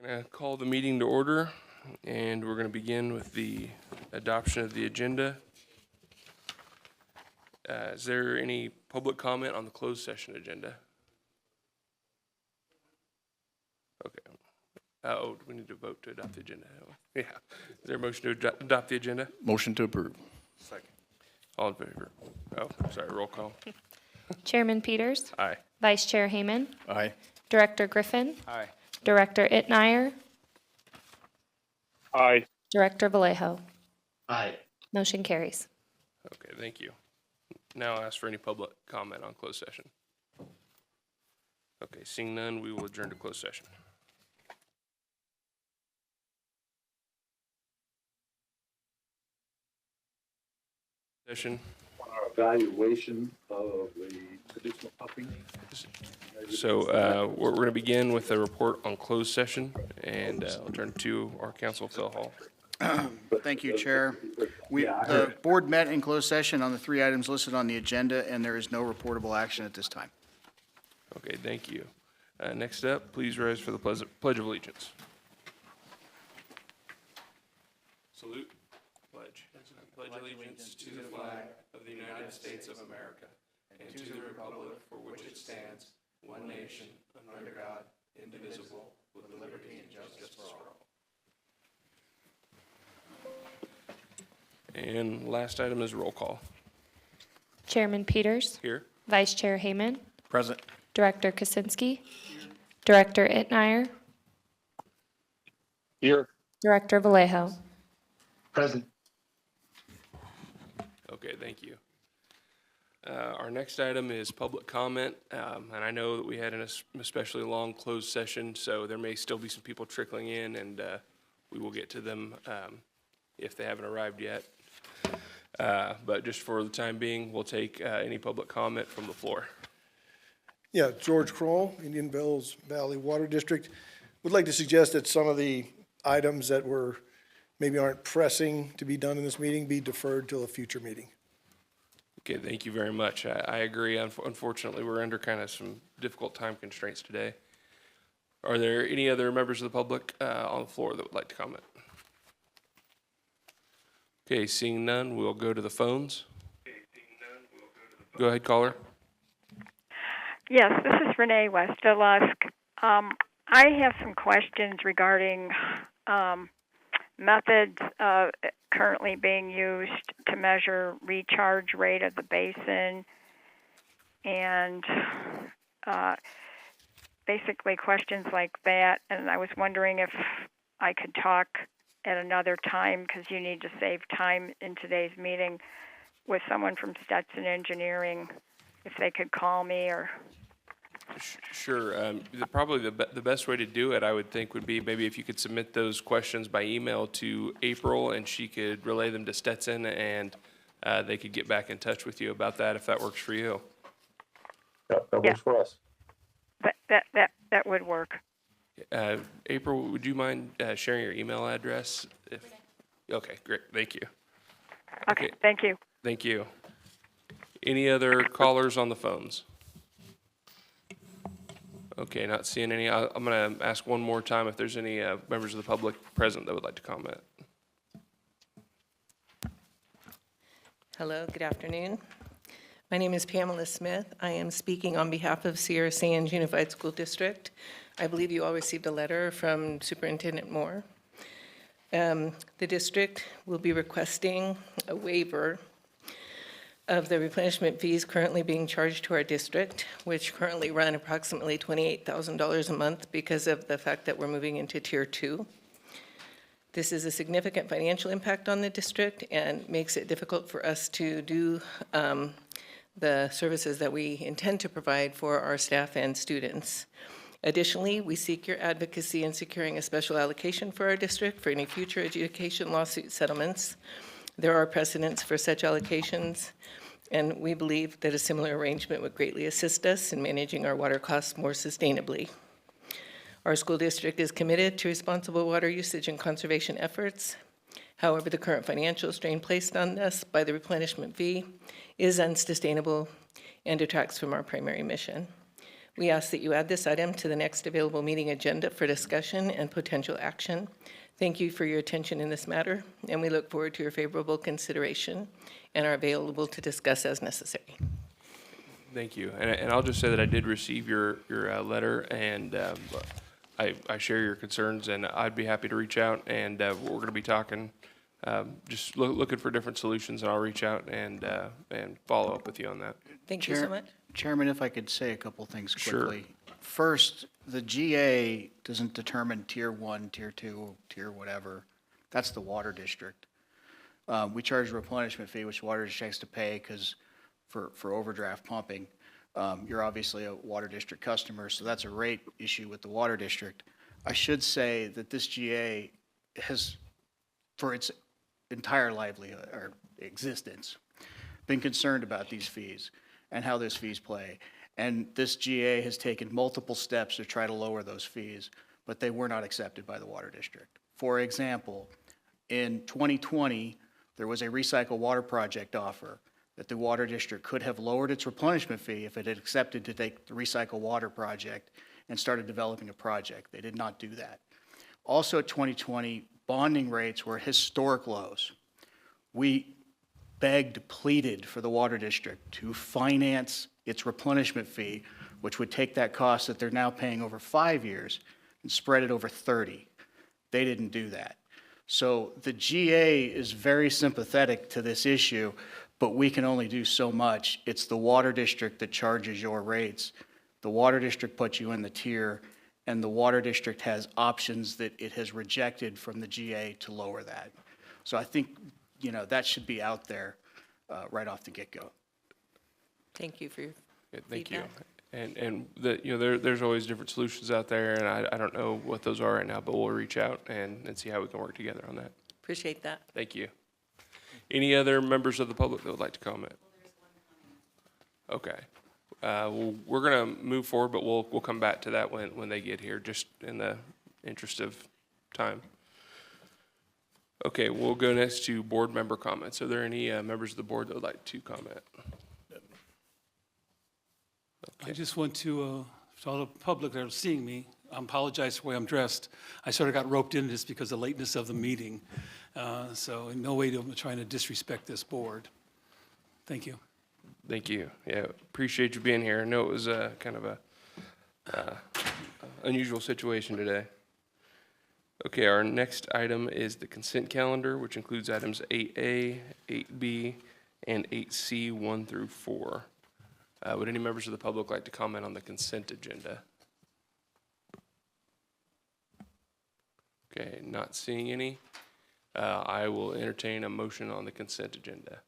We're going to call the meeting to order, and we're going to begin with the adoption of the agenda. Is there any public comment on the closed session agenda? Okay. Oh, we need to vote to adopt the agenda. Yeah. Is there a motion to adopt the agenda? Motion to approve. Second. All in favor? Oh, sorry, roll call. Chairman Peters, Aye. Vice Chair Hayman, Aye. Director Griffin, Aye. Director Itmeyer, Aye. Director Vallejo. Aye. Motion carries. Okay, thank you. Now I'll ask for any public comment on closed session. Okay, seeing none, we will adjourn to closed session. Session. Our evaluation of the traditional pumping. So we're going to begin with a report on closed session, and I'll turn to our counsel, Phil Hall. Thank you, Chair. The board met in closed session on the 3 items listed on the agenda, and there is no reportable action at this time. Okay, thank you. Next up, please rise for the Pledge of Allegiance. Salute. Pledge. I pledge allegiance to the flag of the United States of America and to the republic for which it stands, one nation, under God, indivisible, with liberty and justice for all. And last item is roll call. Chairman Peters, Here. Vice Chair Hayman, Present. Director Kaczynski, Director Itmeyer, Here. Director Vallejo. Present. Okay, thank you. Our next item is public comment, and I know that we had an especially long closed session, so there may still be some people trickling in, and we will get to them if they haven't arrived yet. But just for the time being, we'll take any public comment from the floor. Yeah, George Kroll, Indian Hills Valley Water District. Would like to suggest that some of the items that maybe aren't pressing to be done in this meeting be deferred till a future meeting. Okay, thank you very much. I agree. Unfortunately, we're under kind of some difficult time constraints today. Are there any other members of the public on the floor that would like to comment? Okay, seeing none, we'll go to the phones. Go ahead, caller. Yes, this is Renee Westerlusk. I have some questions regarding methods currently being used to measure recharge rate of the basin, and basically questions like that. And I was wondering if I could talk at another time, because you need to save time in today's meeting, with someone from Stetson Engineering, if they could call me or... Sure. Probably the best way to do it, I would think, would be maybe if you could submit those questions by email to April, and she could relay them to Stetson, and they could get back in touch with you about that if that works for you. That works for us. That would work. April, would you mind sharing your email address? Okay, great. Thank you. Okay, thank you. Thank you. Any other callers on the phones? Okay, not seeing any. I'm going to ask one more time if there's any members of the public present that would like to comment. Hello, good afternoon. My name is Pamela Smith. I am speaking on behalf of Sierra Sands Unified School District. I believe you all received a letter from Superintendent Moore. The district will be requesting a waiver of the replenishment fees currently being charged to our district, which currently run approximately $28,000 a month because of the fact that we're moving into Tier 2. This is a significant financial impact on the district and makes it difficult for us to do the services that we intend to provide for our staff and students. Additionally, we seek your advocacy in securing a special allocation for our district for any future adjudication lawsuit settlements. There are precedents for such allocations, and we believe that a similar arrangement would greatly assist us in managing our water costs more sustainably. Our school district is committed to responsible water usage and conservation efforts. However, the current financial strain placed on us by the replenishment fee is unsustainable and detracts from our primary mission. We ask that you add this item to the next available meeting agenda for discussion and potential action. Thank you for your attention in this matter, and we look forward to your favorable consideration and are available to discuss as necessary. Thank you. And I'll just say that I did receive your letter, and I share your concerns, and I'd be happy to reach out, and we're going to be talking, just looking for different solutions, and I'll reach out and follow up with you on that. Thank you so much. Chairman, if I could say a couple things Sure. quickly. First, the GA doesn't determine tier 1, tier 2, tier whatever. That's the water district. We charge a replenishment fee, which the water district has to pay because for overdraft pumping. You're obviously a water district customer, so that's a rate issue with the water district. I should say that this GA has, for its entire livelihood or existence, been concerned about these fees and how those fees play. And this GA has taken multiple steps to try to lower those fees, but they were not accepted by the water district. For example, in 2020, there was a recycle water project offer that the water district could have lowered its replenishment fee if it had accepted to take the recycle water project and started developing a project. They did not do that. Also, at 2020, bonding rates were historic lows. We begged, pleaded for the water district to finance its replenishment fee, which would take that cost that they're now paying over 5 years and spread it over 30. They didn't do that. So the GA is very sympathetic to this issue, but we can only do so much. It's the water district that charges your rates. The water district puts you in the tier, and the water district has options that it has rejected from the GA to lower that. So I think, that should be out there right off the get-go. Thank you for your Yeah, thank you. feedback. And there's always different solutions out there, and I don't know what those are right now, but we'll reach out and see how we can work together on that. Appreciate that. Thank you. Any other members of the public that would like to comment? Okay. Well, we're going to move forward, but we'll come back to that when they get here, just in the interest of time. Okay, we'll go next to board member comments. Are there any members of the board that would like to comment? I just want to all the public that are seeing me, I apologize for the way I'm dressed. I sort of got roped into this because of the lateness of the meeting. So in no way am I trying to disrespect this board. Thank you. Thank you. Yeah, appreciate you being here. I know it was kind of a unusual situation today. Okay, our next item is the consent calendar, which includes items 8A, 8B, and 8C, 1 through 4. Would any members of the public like to comment on the consent agenda? Okay, not seeing any. I will entertain a motion on the consent agenda.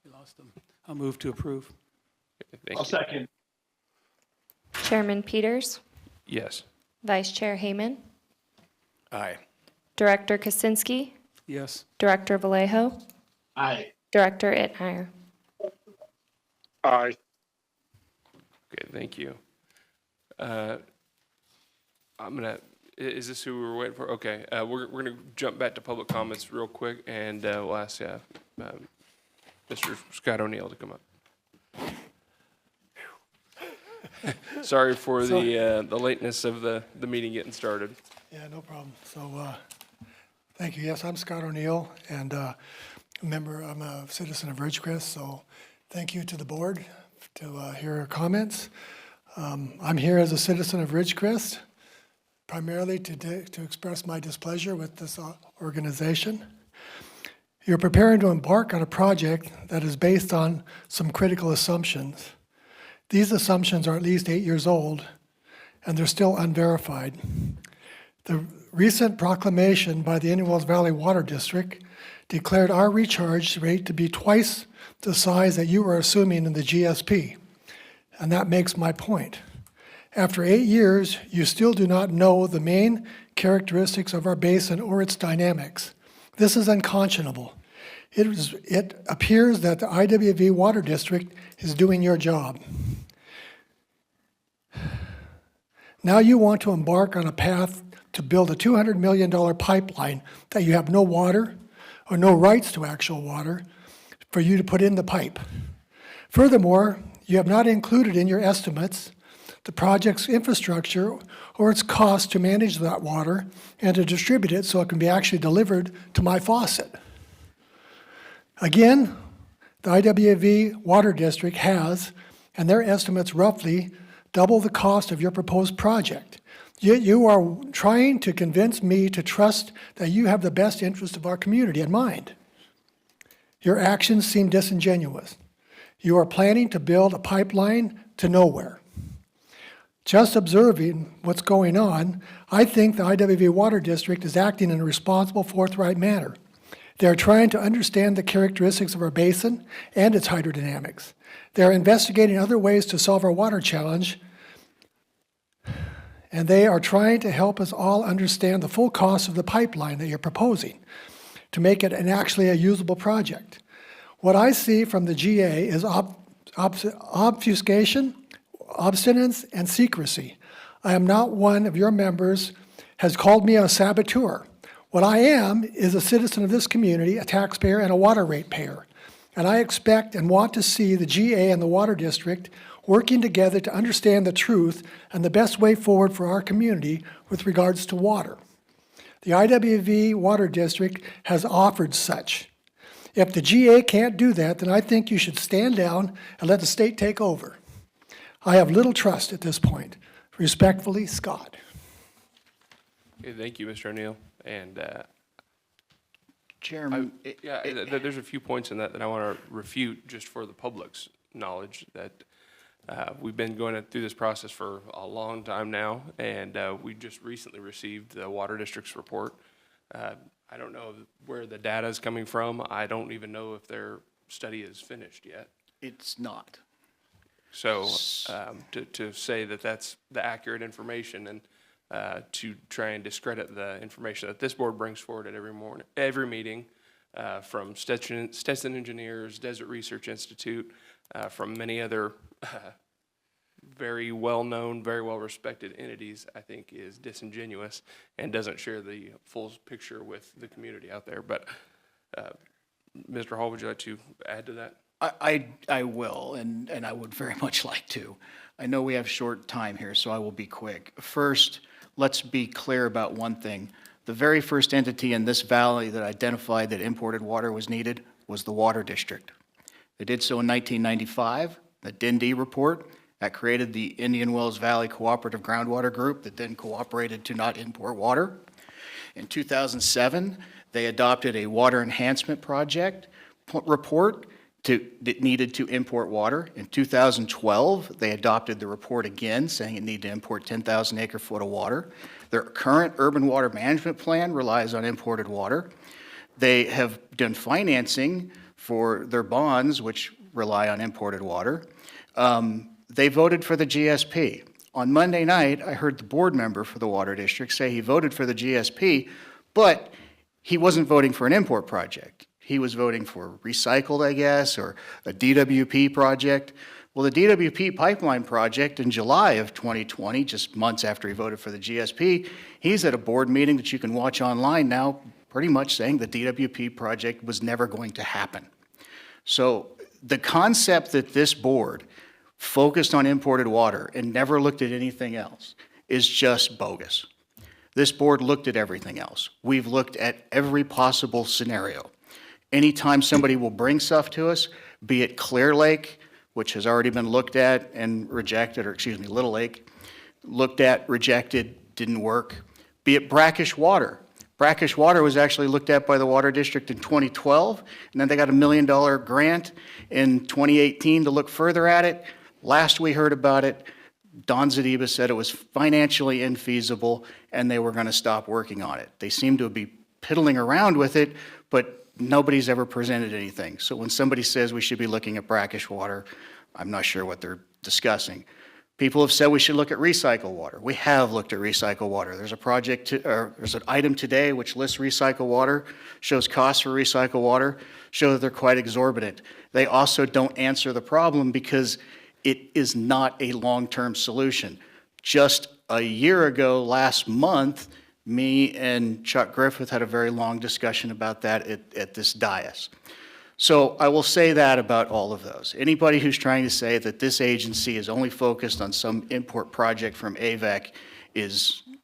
You lost them. I'll move to approve. Okay, thank I'll you. second. Chairman Peters, Yes. Vice Chair Hayman, Aye. Director Kaczynski, Yes. Director Vallejo, Aye. Director Itmire. Aye. Okay, thank you. Is this who we were waiting for? Okay, we're gonna jump back to public comments real quick, and we'll ask Mr. Scott O'Neill to come up. Sorry for the lateness of the meeting getting started. Yeah, no problem. So, thank you. Yes, I'm Scott O'Neill, and I'm a citizen of Ridgecrest, so thank you to the board to hear our comments. I'm here as a citizen of Ridgecrest, primarily to express my displeasure with this organization. You're preparing to embark on a project that is based on some critical assumptions. These assumptions are at least 8 years old, and they're still unverified. The recent proclamation by the Indian Wells Valley Water District declared our recharge rate to be twice the size that you were assuming in the GSP, and that makes my point. After 8 years, you still do not know the main characteristics of our basin or its dynamics. This is unconscionable. It appears that the IWV Water District is doing your job. Now you want to embark on a path to build a $200 million pipeline that you have no water or no rights to actual water for you to put in the pipe. Furthermore, you have not included in your estimates the project's infrastructure or its cost to manage that water and to distribute it so it can be actually delivered to my faucet. Again, the IWV Water District has, and their estimates roughly, double the cost of your proposed project. Yet you are trying to convince me to trust that you have the best interest of our community in mind. Your actions seem disingenuous. You are planning to build a pipeline to nowhere. Just observing what's going on, I think the IWV Water District is acting in a responsible, forthright manner. They are trying to understand the characteristics of our basin and its hydrodynamics. They are investigating other ways to solve our water challenge, and they are trying to help us all understand the full cost of the pipeline that you're proposing to make it actually a usable project. What I see from the GA is obfuscation, obstinance, and secrecy. I am not one of your members has called me a saboteur. What I am is a citizen of this community, a taxpayer, and a water rate payer. And I expect and want to see the GA and the Water District working together to understand the truth and the best way forward for our community with regards to water. The IWV Water District has offered such. If the GA can't do that, then I think you should stand down and let the state take over. I have little trust at this point. Respectfully, Scott. Okay, thank you, Mr. O'Neill. And Chairman, there's a few points in that I want to refute just for the public's knowledge that we've been going through this process for a long time now, and we just recently received the Water District's report. I don't know where the data is coming from. I don't even know if their study is finished yet. it's not. So to say that that's the accurate information and to try and discredit the information that this board brings forward at every meeting from Stetson Engineers, Desert Research Institute, from many other very well-known, very well-respected entities, I think is disingenuous and doesn't share the full picture with the community out there. But Mr. Hall, would you like to add to that? I will, and I would very much like to. I know we have short time here, so I will be quick. First, let's be clear about one thing. The very first entity in this valley that identified that imported water was needed was the Water District. They did so in 1995, the DIND report that created the Indian Wells Valley Cooperative Groundwater Group that then cooperated to not import water. In 2007, they adopted a water enhancement project report that needed to import water. In 2012, they adopted the report again, saying it needed to import 10,000 acre-foot of water. Their current urban water management plan relies on imported water. They have done financing for their bonds, which rely on imported water. They voted for the GSP. On Monday night, I heard the board member for the Water District say he voted for the GSP, but he wasn't voting for an import project. He was voting for recycled, I guess, or a DWP project. Well, the DWP pipeline project in July of 2020, just months after he voted for the GSP, he's at a board meeting that you can watch online now, pretty much saying the DWP project was never going to happen. So the concept that this board focused on imported water and never looked at anything else is just bogus. This board looked at everything else. We've looked at every possible scenario. Anytime somebody will bring stuff to us, be it Clear Lake, which has already been looked at and rejected, or excuse me, Little Lake, looked at, rejected, didn't work. Be it Brackish Water. Brackish Water was actually looked at by the Water District in 2012, and then they got $1 million grant in 2018 to look further at it. Last we heard about it, Don Zadiba said it was financially infeasible and they were going to stop working on it. They seem to be piddling around with it, but nobody's ever presented anything. So when somebody says we should be looking at brackish water, I'm not sure what they're discussing. People have said we should look at recycled water. We have looked at recycled water. There's a project, there's an item today which lists recycled water, shows costs for recycled water, show that they're quite exorbitant. They also don't answer the problem because it is not a long-term solution. Just a year ago, last month, me and Chuck Griffith had a very long discussion about that at this dais. So I will say that about all of those. Anybody who's trying to say that this agency is only focused on some import project from AVEC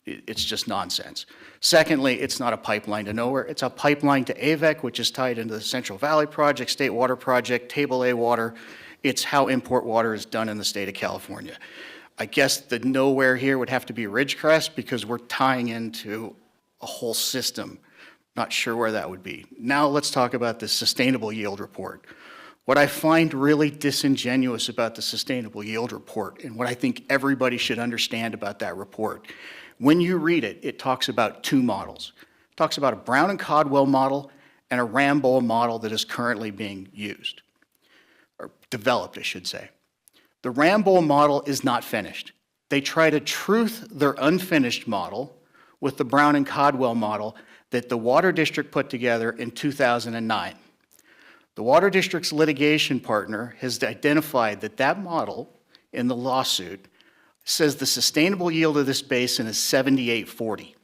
it's just nonsense. Secondly, it's not a pipeline to nowhere. It's a pipeline to AVEC, which is tied into the Central Valley Project, State Water Project, Table A water. It's how import water is done in the state of California. I guess the nowhere here would have to be Ridgecrest because we're tying into a whole system. Not sure where that would be. Now let's talk about the sustainable yield report. What I find really disingenuous about the sustainable yield report, and what I think everybody should understand about that report, when you read it, it talks about two models. It talks about a Brown and Caldwell model and a Ramboll model that is currently being used, or developed, I should say. The Ramboll model is not finished. They try to truth their unfinished model with the Brown and Caldwell model that the Water District put together in 2009. The Water District's litigation partner has identified that that model in the lawsuit says the sustainable yield of this basin is 7840.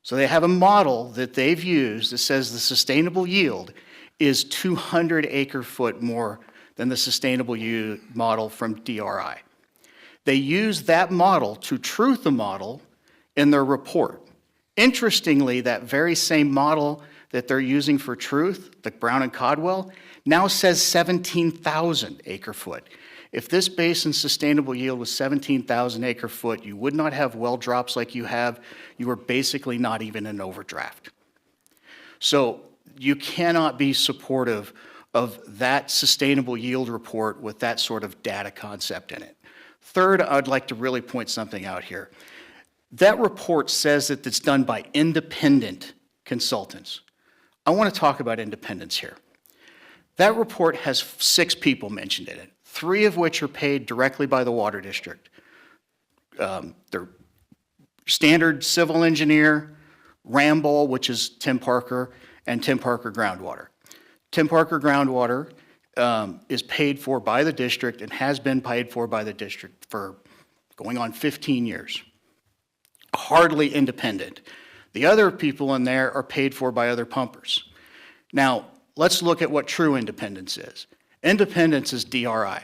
So they have a model that they've used that says the sustainable yield is 200 acre-foot more than the sustainable yield model from DRI. They use that model to truth the model in their report. Interestingly, that very same model that they're using for truth, the Brown and Caldwell, now says 17,000 acre-foot. If this basin's sustainable yield was 17,000 acre-foot, you would not have well drops like you have. You are basically not even in overdraft. So you cannot be supportive of that sustainable yield report with that sort of data concept in it. Third, I'd like to really point something out here. That report says that it's done by independent consultants. I want to talk about independence here. That report has 6 people mentioned in it, 3 of which are paid directly by the Water District. They're Standard Civil Engineer, Ramboll, which is Tim Parker, and Tim Parker Groundwater. Tim Parker Groundwater is paid for by the district and has been paid for by the district for going on 15 years. Hardly independent. The other people in there are paid for by other pumpers. Now, let's look at what true independence is. Independence is DRI.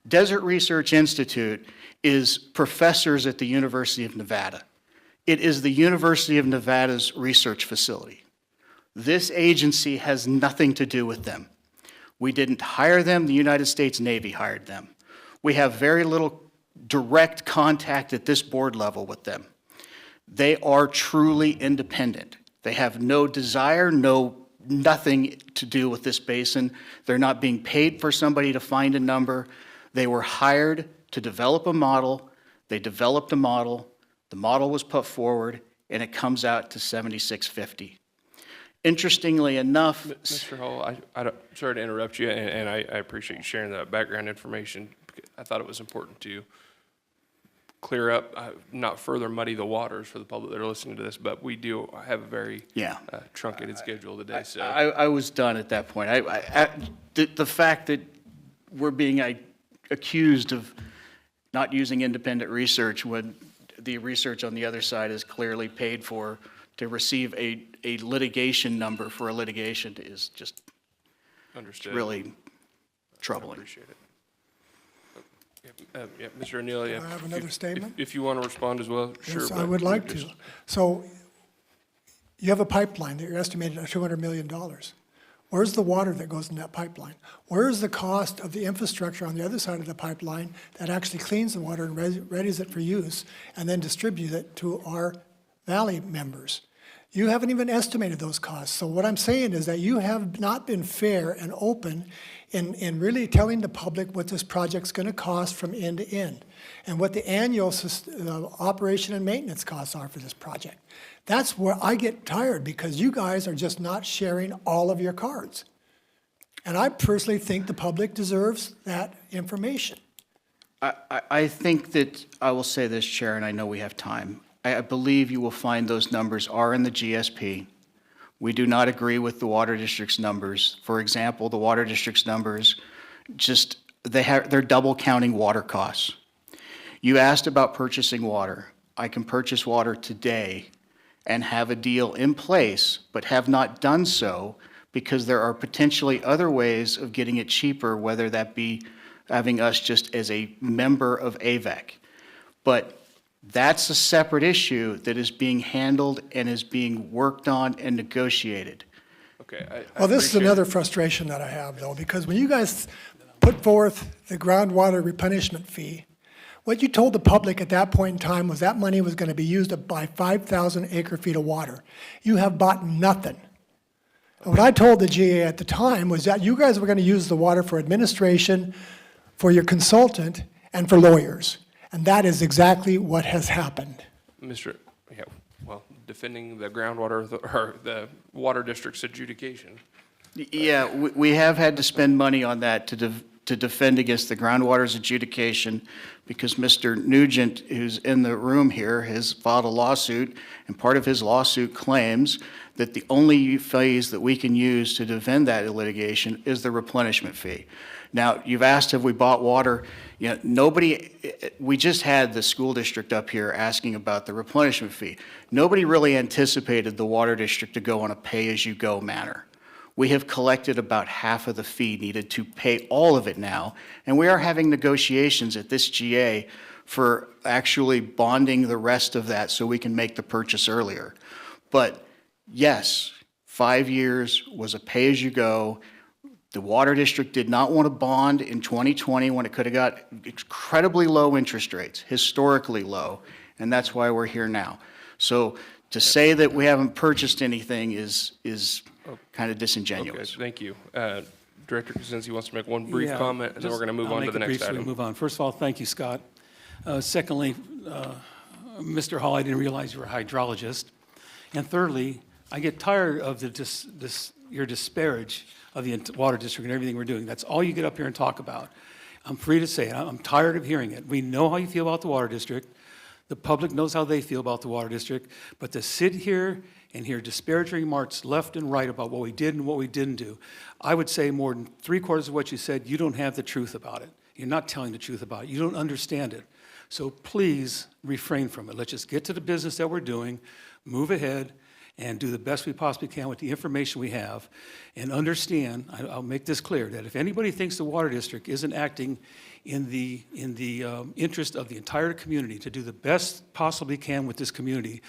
Desert Research Institute is professors at the University of Nevada. It is the University of Nevada's research facility. This agency has nothing to do with them. We didn't hire them, the United States Navy hired them. We have very little direct contact at this board level with them. They are truly independent. They have no desire, nothing to do with this basin. They're not being paid for somebody to find a number. They were hired to develop a model. They developed a model. The model was put forward, and it comes out to 7650. Interestingly enough, Mr. Hall, sorry to interrupt you, and I appreciate you sharing that background information. I thought it was important to clear up, not further muddy the waters for the public that are listening to this, but we do have a very truncated schedule today. So I was done at that point. The fact that we're being accused of not using independent research when the research on the other side is clearly paid for to receive a litigation number for a litigation is just understood. Really troubling. I appreciate it. Mr. O'Neill, I have another statement? If you want to respond as well, sure. Yes, I but would like just- to. So you have a pipeline that you're estimated at $200 million. Where's the water that goes in that pipeline? Where is the cost of the infrastructure on the other side of the pipeline that actually cleans the water and readies it for use and then distributes it to our valley members? You haven't even estimated those costs. So what I'm saying is that you have not been fair and open in really telling the public what this project's going to cost from end to end and what the annual operation and maintenance costs are for this project. That's where I get tired because you guys are just not sharing all of your cards. And I personally think the public deserves that information. I think that I will say this, Chair, and I know we have time. I believe you will find those numbers are in the GSP. We do not agree with the Water District's numbers. For example, the Water District's numbers, they're double counting water costs. You asked about purchasing water. I can purchase water today and have a deal in place, but have not done so because there are potentially other ways of getting it cheaper, whether that be having us just as a member of AVEC. But that's a separate issue that is being handled and is being worked on and negotiated. Okay, I Well, this is appreciate- another frustration that I have, though, because when you guys put forth the groundwater replenishment fee, what you told the public at that point in time was that money was going to be used to buy 5,000 acre feet of water. You have bought nothing. And what I told the GA at the time was that you guys were going to use the water for administration, for your consultant, and for lawyers. And that is exactly what has happened. Mr., yeah, well, defending the groundwater, or the water district's adjudication. Yeah, we have had to spend money on that to defend against the groundwater's adjudication, because Mr. Nugent, who's in the room here, has filed a lawsuit, and part of his lawsuit claims that the only phase that we can use to defend that litigation is the replenishment fee. Now, you've asked, have we bought water? You know, nobody, we just had the school district up here asking about the replenishment fee. Nobody really anticipated the water district to go on a pay-as-you-go manner. We have collected about half of the fee needed to pay all of it now, and we are having negotiations at this GA for actually bonding the rest of that so we can make the purchase earlier. But yes, 5 years was a pay-as-you-go. The water district did not want to bond in 2020 when it could have got incredibly low interest rates, historically low, and that's why we're here now. So to say that we haven't purchased anything is kind of Okay, disingenuous. thank you. Director Kuzinski wants to make one brief Yeah, comment, and then we're just- going to move I'll on to make the it brief next so we item. move on. First of all, thank you, Scott. Secondly, Mr. Hall, I didn't realize you were a hydrologist. And thirdly, I get tired of your disparage of the water district and everything we're doing. That's all you get up here and talk about. I'm free to say it. I'm tired of hearing it. We know how you feel about the water district. The public knows how they feel about the water district. But to sit here and hear disparaging remarks left and right about what we did and what we didn't do, I would say more than 3/4 of what you said, you don't have the truth about it. You're not telling the truth about it. You don't understand it. So please refrain from it. Let's just get to the business that we're doing, move ahead, and do the best we possibly can with the information we have, and understand, I'll make this clear, that if anybody thinks the water district isn't acting in the interest of the entire community to do the best possibly can with this community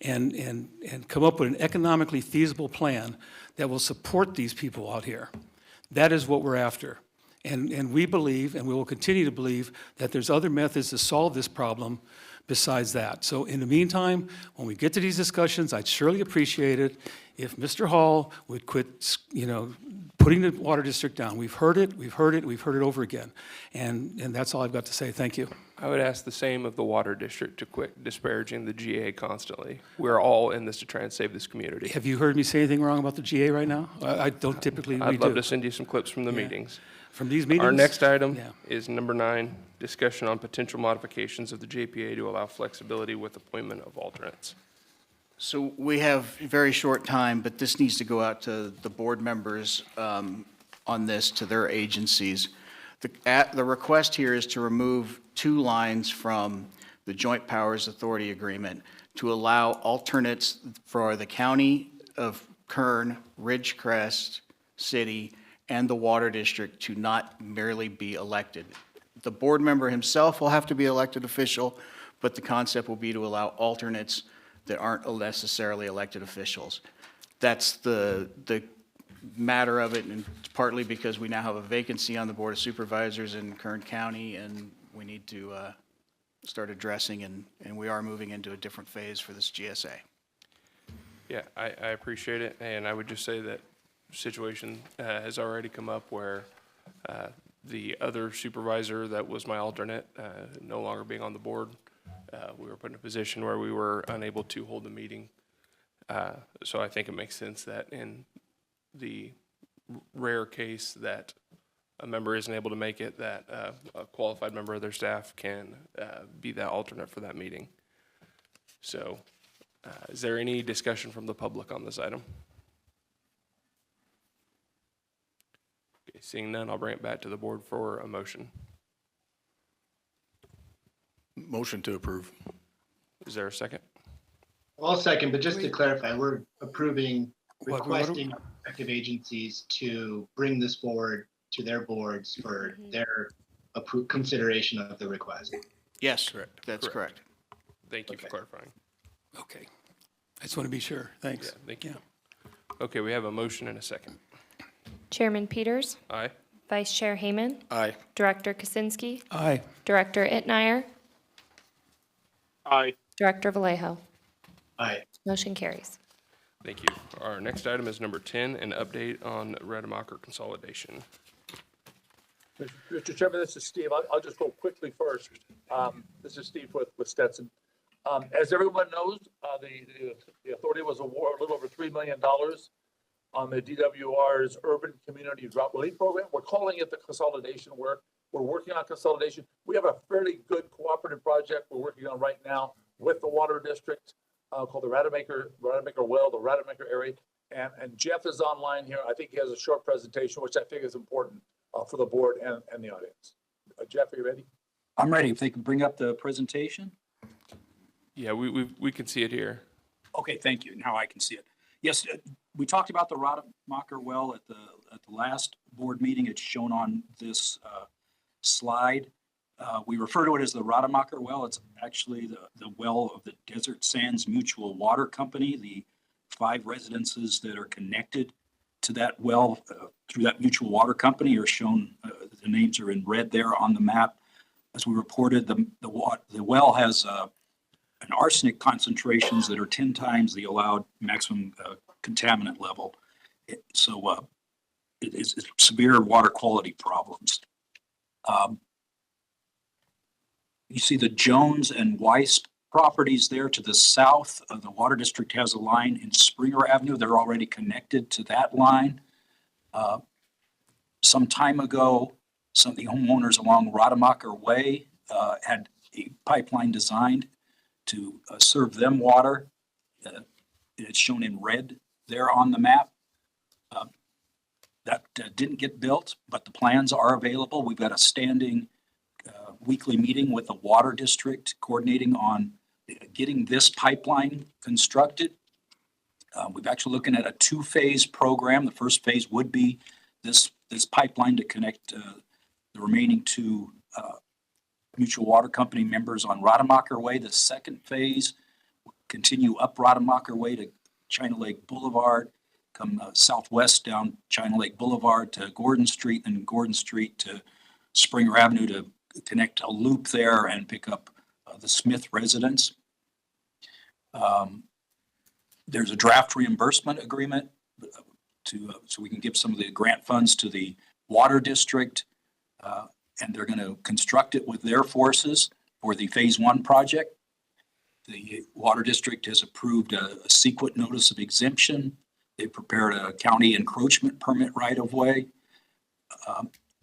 and come up with an economically feasible plan that will support these people out here, that is what we're after. And we believe, and we will continue to believe, that there's other methods to solve this problem besides that. So in the meantime, when we get to these discussions, I'd surely appreciate it if Mr. Hall would quit, putting the water district down. We've heard it over again. And that's all I've got to say. Thank you. I would ask the same of the water district to quit disparaging the GA constantly. We're all in this to try and save this community. Have you heard me say anything wrong about the GA right now? I don't typically, we I'd love do. to send you some clips from the Yeah. meetings. From these meetings? Our next item Yeah. is number 9, discussion on potential modifications of the JPA to allow flexibility with appointment of alternates. So we have a very short time, but this needs to go out to the board members on this, to their agencies. The request here is to remove 2 lines from the Joint Powers Authority Agreement to allow alternates for the county of Kern, Ridgecrest City, and the water district to not merely be elected. The board member himself will have to be elected official, but the concept will be to allow alternates that aren't necessarily elected officials. That's the matter of it, and it's partly because we now have a vacancy on the Board of Supervisors in Kern County, and we need to start addressing, and we are moving into a different phase for this GSA. Yeah, I appreciate it, and I would just say that situation has already come up where the other supervisor that was my alternate, no longer being on the board, we were put in a position where we were unable to hold the meeting. So I think it makes sense that in the rare case that a member isn't able to make it, that a qualified member of their staff can be that alternate for that meeting. So is there any discussion from the public on this item? Okay, seeing none, I'll bring it back to the board for a motion. Motion to approve. Is there a second? I'll second, but just to clarify, we're approving, What- requesting respective agencies to bring this forward to their boards for their consideration of the request. Yes, Correct. that's correct. Thank you for clarifying. Okay. I just want to be sure. Thanks. Yeah, thank you. Okay, we have a motion and a second. Chairman Peters, Aye. Vice Chair Hayman, Aye. Director Kaczynski, Aye. Director Itnire, Aye. Director Vallejo. Aye. Motion carries. Thank you. Our next item is number 10, an update on Rademacher consolidation. Mr. Chairman, this is Steve. I'll just go quickly first. This is Steve with Stetson. As everyone knows, the authority was awarded a little over $3 million on the DWR's Urban Community Drought Relief Program. We're calling it the consolidation work. We're working on consolidation. We have a fairly good cooperative project we're working on right now with the Water District called the Rademacher Well, the Rademacher area. And Jeff is online here. I think he has a short presentation, which I think is important for the board and the audience. Jeff, are you ready? I'm ready. If they can bring up the presentation. Yeah, we can see it here. Okay, thank you. Now I can see it. Yes, we talked about the Rademacher well at the last board meeting. It's shown on this slide. We refer to it as the Rademacher well. It's actually the well of the Desert Sands Mutual Water Company. The 5 residences that are connected to that well through that mutual water company are shown. The names are in red there on the map. As we reported, the well has an arsenic concentrations that are 10 times the allowed maximum contaminant level. So it's severe water quality problems. You see the Jones and Weiss properties there to the south. The Water District has a line in Springer Avenue. They're already connected to that line. Some time ago, some of the homeowners along Rademacher Way had a pipeline designed to serve them water. It's shown in red there on the map. That didn't get built, but the plans are available. We've got a standing weekly meeting with the Water District coordinating on getting this pipeline constructed. We've actually looking at a 2-phase program. The first phase would be this pipeline to connect the remaining 2 mutual water company members on Rademacher Way. The second phase will continue up Rademacher Way to China Lake Boulevard, come southwest down China Lake Boulevard to Gordon Street, and Gordon Street to Springer Avenue to connect a loop there and pick up the Smith residence. There's a draft reimbursement agreement so we can give some of the grant funds to the Water District, and they're going to construct it with their forces for the Phase 1 project. The Water District has approved a sequent notice of exemption. They prepared a county encroachment permit right of way.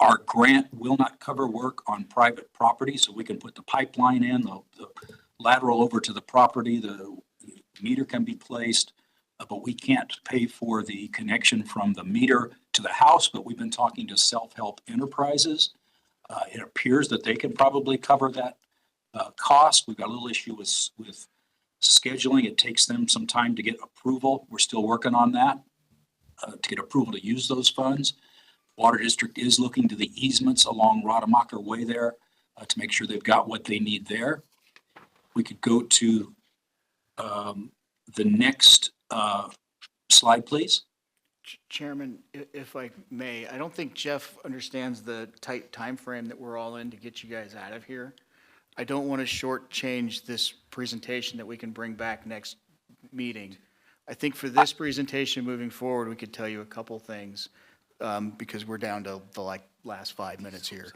Our grant will not cover work on private property, so we can put the pipeline in, the lateral over to the property, the meter can be placed, but we can't pay for the connection from the meter to the house, but we've been talking to Self-Help Enterprises. It appears that they can probably cover that cost. We've got a little issue with scheduling. It takes them some time to get approval. We're still working on that to get approval to use those funds. Water District is looking to the easements along Rademacher Way there to make sure they've got what they need there. We could go to the next slide, please. Chairman, if I may, I don't think Jeff understands the tight time frame that we're all in to get you guys out of here. I don't want to shortchange this presentation that we can bring back next meeting. I think for this presentation moving forward, we could tell you a couple things because we're down to the last 5 minutes here.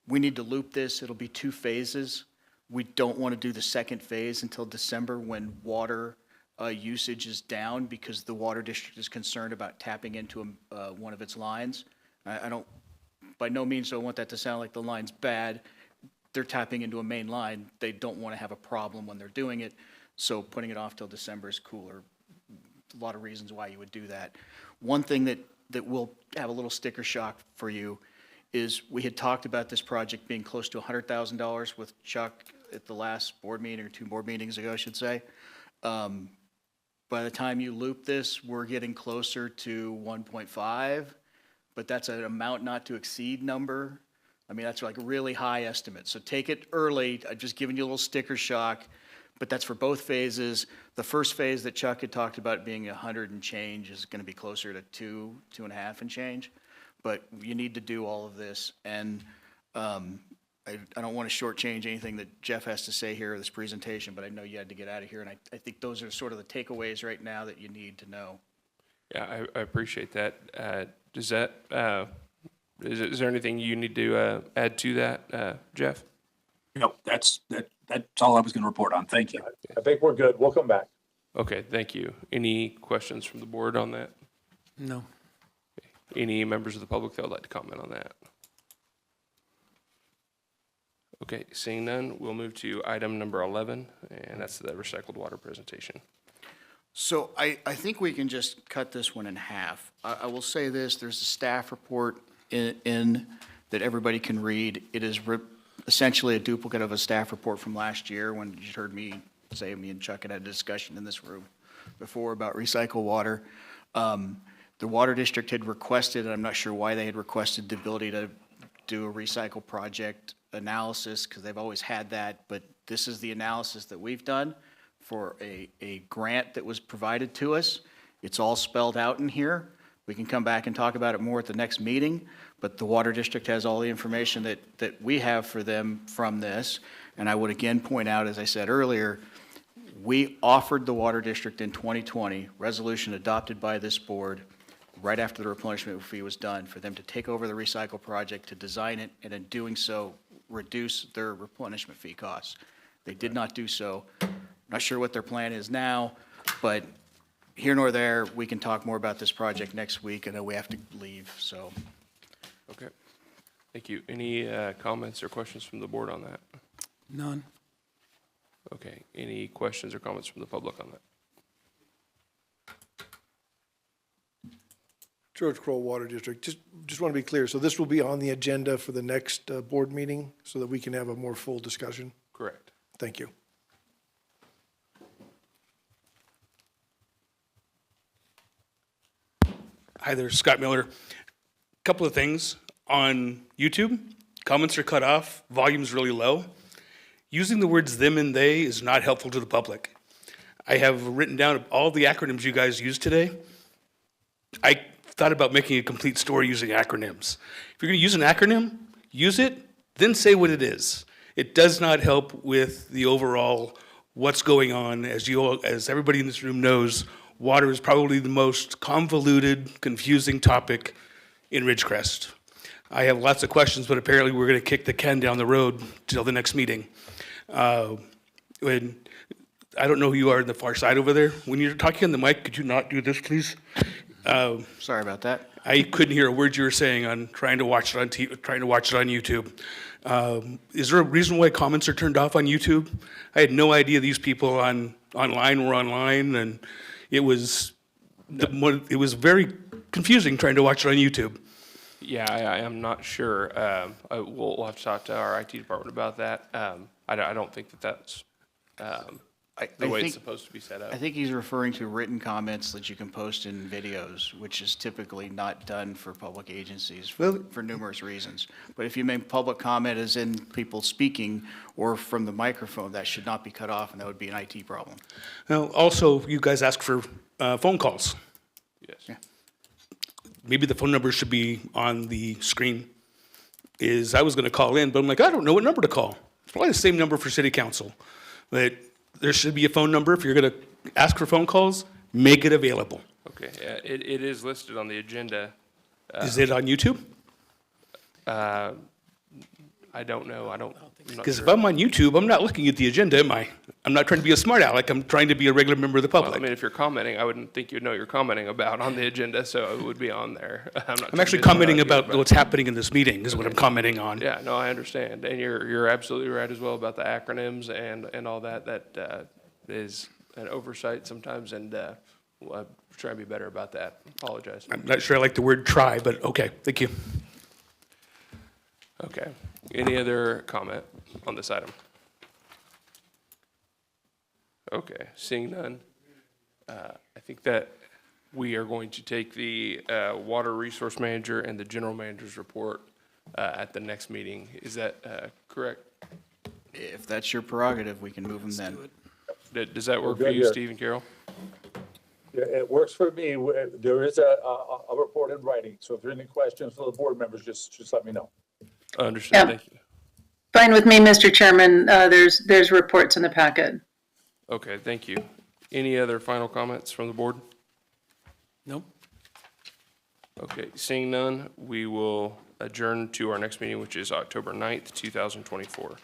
We need to loop this. It'll be 2 phases. We don't want to do the second phase until December when water usage is down because the Water District is concerned about tapping into one of its lines. I don't, by no means do I want that to sound like the line's bad. They're tapping into a main line. They don't want to have a problem when they're doing it. So putting it off till December is cooler. A lot of reasons why you would do that. One thing that will have a little sticker shock for you is we had talked about this project being close to $100,000 with Chuck at the last board meeting or 2 board meetings ago, I should say. By the time you loop this, we're getting closer to 1.5, but that's an amount not to exceed number. I mean, that's like a really high estimate. So take it early. I'm just giving you a little sticker shock, but that's for both phases. The first phase that Chuck had talked about being 100 and change is going to be closer to 2.5 and change. But you need to do all of this. And I don't want to shortchange anything that Jeff has to say here in this presentation, but I know you had to get out of here. And I think those are sort of the takeaways right now that you need to know. Yeah, I appreciate that. Does that, is there anything you need to add to that, Jeff? No, that's all I was going to report on. Thank you. I think we're good. We'll come back. Okay, thank you. Any questions from the board on that? No. Any members of the public that would like to comment on that? Okay, seeing none, we'll move to item number 11, and that's the recycled water presentation. So I think we can just cut this one in half. I will say this, there's a staff report in that everybody can read. It is essentially a duplicate of a staff report from last year when you heard me say, me and Chuck had a discussion in this room before about recycled water. The Water District had requested, and I'm not sure why they had requested the ability to do a recycle project analysis, because they've always had that, but this is the analysis that we've done for a grant that was provided to us. It's all spelled out in here. We can come back and talk about it more at the next meeting, but the Water District has all the information that we have for them from this. And I would again point out, as I said earlier, we offered the Water District in 2020, resolution adopted by this board, right after the replenishment fee was done, for them to take over the recycle project, to design it, and in doing so, reduce their replenishment fee costs. They did not do so. Not sure what their plan is now, but here nor there, we can talk more about this project next week. I know we have to leave, so. Okay, thank you. Any comments or questions from the board on that? None. Okay, any questions or comments from the public on that? George Kroll, Water District. Just want to be clear, so this will be on the agenda for the next board meeting so that we can have a more full discussion? Correct. Thank you. Hi there, Scott Miller. Couple of things. On YouTube, comments are cut off, volume's really low. Using the words them and they is not helpful to the public. I have written down all the acronyms you guys used today. I thought about making a complete story using acronyms. If you're going to use an acronym, use it, then say what it is. It does not help with the overall what's going on. As everybody in this room knows, water is probably the most convoluted, confusing topic in Ridgecrest. I have lots of questions, but apparently we're going to kick the can down the road till the next meeting. When I don't know who you are on the far side over there. When you're talking on the mic, could you not do this, please? Sorry about that. I couldn't hear a word you were saying on trying to watch it on YouTube. Is there a reason why comments are turned off on YouTube? I had no idea these people online were online, and it was very confusing trying to watch it on YouTube. Yeah, I am not sure. We'll have to talk to our IT department about that. I don't think that's the way it's supposed to be set up. I think he's referring to written comments that you can post in videos, which is typically not done for public agencies for numerous reasons. But if you make public comment as in people speaking or from the microphone, that should not be cut off, and that would be an IT problem. Now, also, you guys ask for phone calls. Yes. Yeah. Maybe the phone number should be on the screen. I was going to call in, but I'm like, I don't know what number to call. It's probably the same number for city council. But there should be a phone number. If you're going to ask for phone calls, make it available. Okay, yeah, it is listed on the agenda. Is it on YouTube? I don't know. I'm not Because sure. if I'm on YouTube, I'm not looking at the agenda, am I? I'm not trying to be a smart aleck. I'm trying to be a regular member of the Well, public. I mean, if you're commenting, I wouldn't think you'd know you're commenting about on the agenda, so it would be on there. I'm actually commenting about what's happening in this meeting is what I'm commenting on. Yeah, no, I understand, and you're absolutely right as well about the acronyms and all that. That is an oversight sometimes, and we'll try and be better about that. Apologize. I'm not sure I like the word try, but okay, thank you. Okay. Any other comment on this item? Okay, seeing none. I think that we are going to take the water resource manager and the general manager's report at the next meeting. Is that correct? If that's your prerogative, we can move them then. Does that work for good you, here. Steve and Carol? Yeah, it works for me. There is a report in writing, so if there are any questions for the board members, just let me know. Understood, Yeah. thank you. Fine with me, Mr. Chairman. There's reports in the packet. Okay, thank you. Any other final comments from the board? Nope. Okay, seeing none, we will adjourn to our next meeting, which is October 9th, 2024.